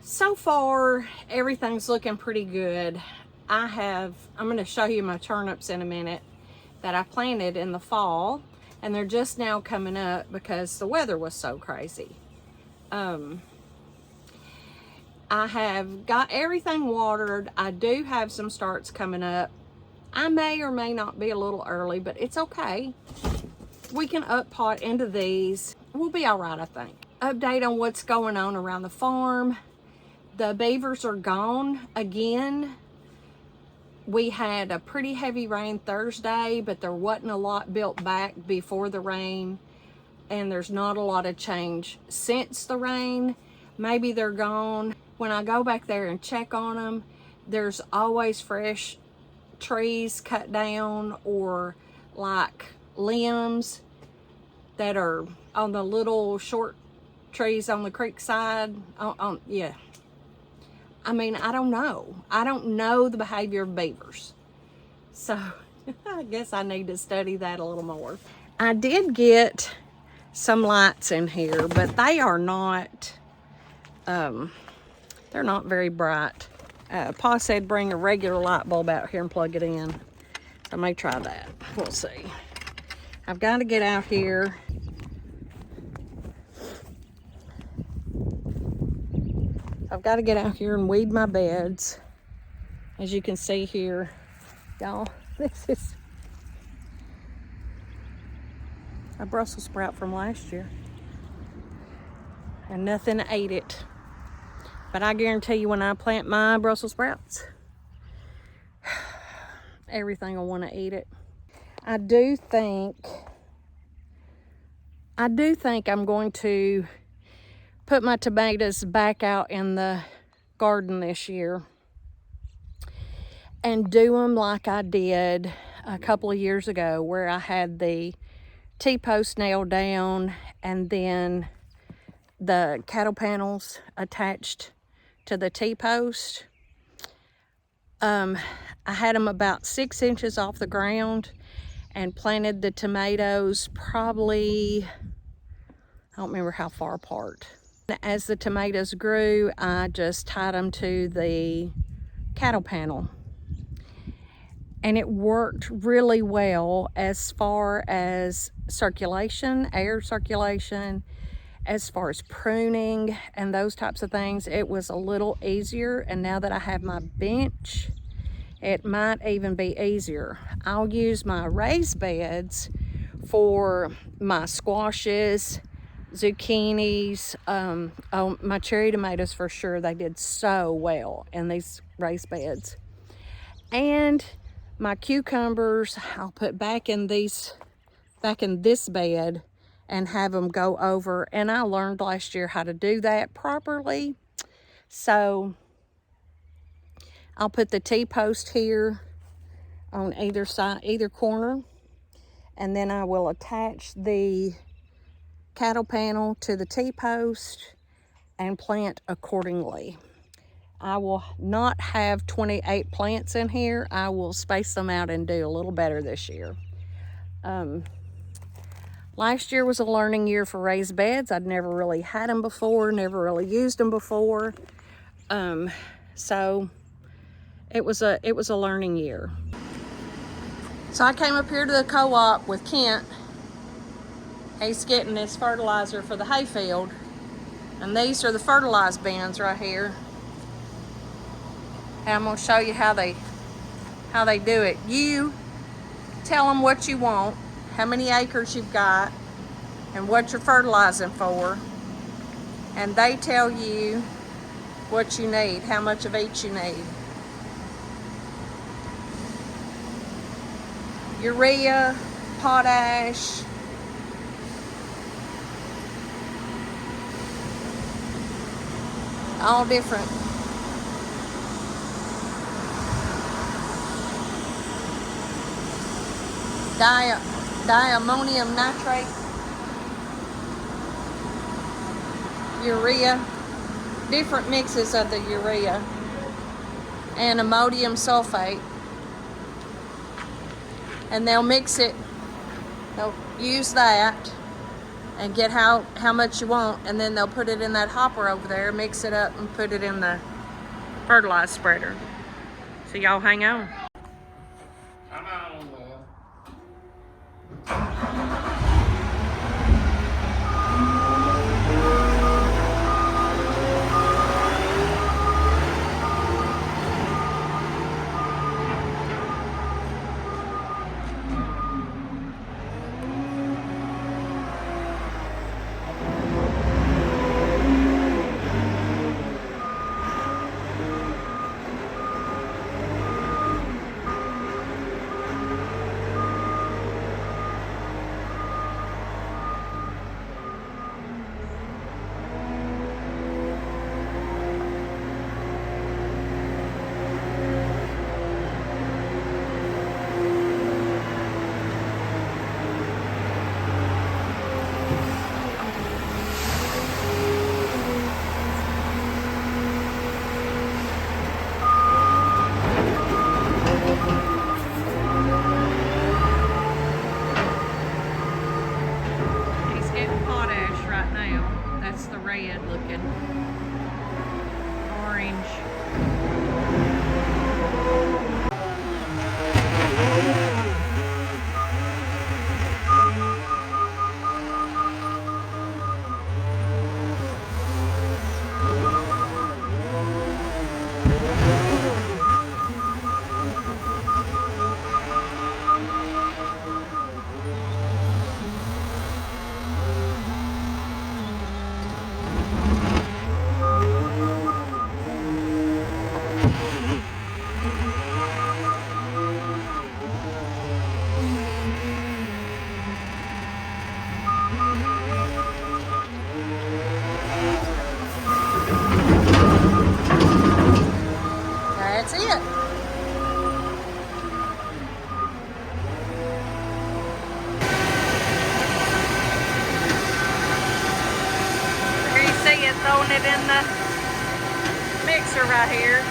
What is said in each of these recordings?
So far, everything's looking pretty good. I'm going to show you my turnips in a minute that I planted in the fall, and they're just now coming up because the weather was so crazy. I have got everything watered. I do have some starts coming up. I may or may not be a little early, but it's okay. We can up pot into these. We'll be all right, I think. Update on what's going on around the farm. The beavers are gone again. We had a pretty heavy rain Thursday, but there wasn't a lot built back before the rain, and there's not a lot of change since the rain. Maybe they're gone. When I go back there and check on them, there's always fresh trees cut down, or like limbs that are on the little short trees on the creek side. Yeah. I mean, I don't know. I don't know the behavior of beavers. So I guess I need to study that a little more. I did get some lights in here, but they are not, they're not very bright. Pa said bring a regular light bulb out here and plug it in. So I may try that. We'll see. I've got to get out here. I've got to get out here and weed my beds. As you can see here, y'all, this is a Brussels sprout from last year. And nothing ate it. But I guarantee you, when I plant my Brussels sprouts, everything will want to eat it. I do think I'm going to put my tomatoes back out in the garden this year and do them like I did a couple of years ago, where I had the T-post nailed down and then the cattle panels attached to the T-post. I had them about 6 inches off the ground and planted the tomatoes probably, I don't remember how far apart. As the tomatoes grew, I just tied them to the cattle panel. And it worked really well as far as circulation, air circulation, as far as pruning and those types of things. It was a little easier, and now that I have my bench, it might even be easier. I'll use my raised beds for my squashes, zucchinis, my cherry tomatoes for sure. They did so well in these raised beds. And my cucumbers, I'll put back in this bed and have them go over. And I learned last year how to do that properly. So I'll put the T-post here on either side, either corner, and then I will attach the cattle panel to the T-post and plant accordingly. I will not have 28 plants in here. I will space them out and do a little better this year. Last year was a learning year for raised beds. I'd never really had them before, never really used them before. So it was a learning year. So I came up here to the co-op with Kent. He's getting this fertilizer for the hayfield. And these are the fertilize bins right here. And I'm gonna show you how they do it. You tell them what you want, how many acres you've got, and what you're fertilizing for. And they tell you what you need, how much of each you need. Urea, potash, all different. Diammonium nitrate, urea, different mixes of the urea, and ammonium sulfate. And they'll mix it, they'll use that and get how much you want, and then they'll put it in that hopper over there, mix it up, and put it in the fertilizer spreader. So y'all hang on. Come on, Will. Red looking, orange. That's it. Here you see it throwing it in the mixer right here.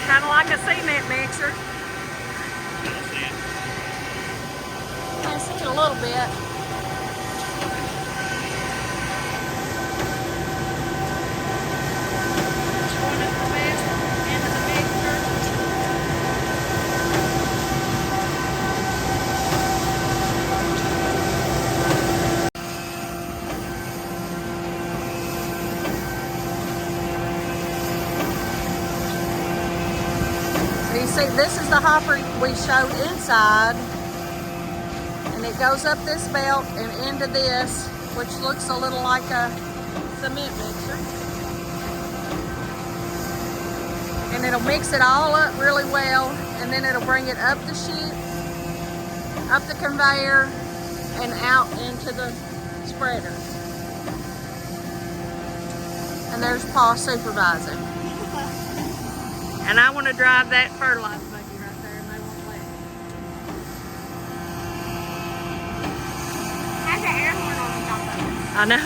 Kind of like a cement mixer. I see it a little bit. You see, this is the hopper we showed inside, and it goes up this belt and into this, which looks a little like a cement mixer. And it'll mix it all up really well, and then it'll bring it up the chute, up the conveyor, and out into the spreader. And there's Pa supervising. And I want to drive that fertilizer buggy right there, and they won't let me. Has the air horn on the top of it. I know.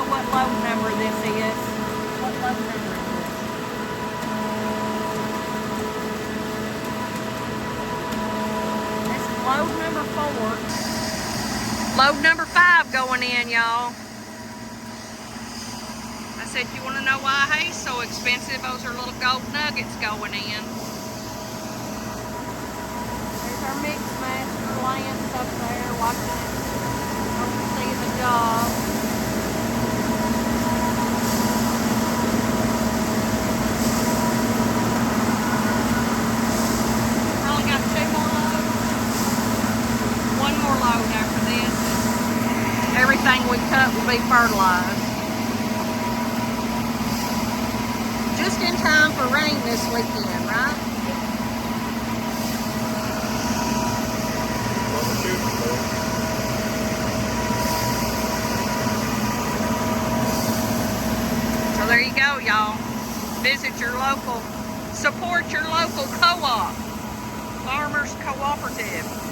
What load number this is. What load number is this? This is load number 4. Load number 5 going in, y'all. I said, you want to know why hay's so expensive? Those are little gold nuggets going in. There's our mix master Lance up there watching it, overseeing the job. Everything we cut will be fertilized. Just in time for rain this weekend, right? So there you go, y'all. Visit your local, support your local co-op, farmers cooperative.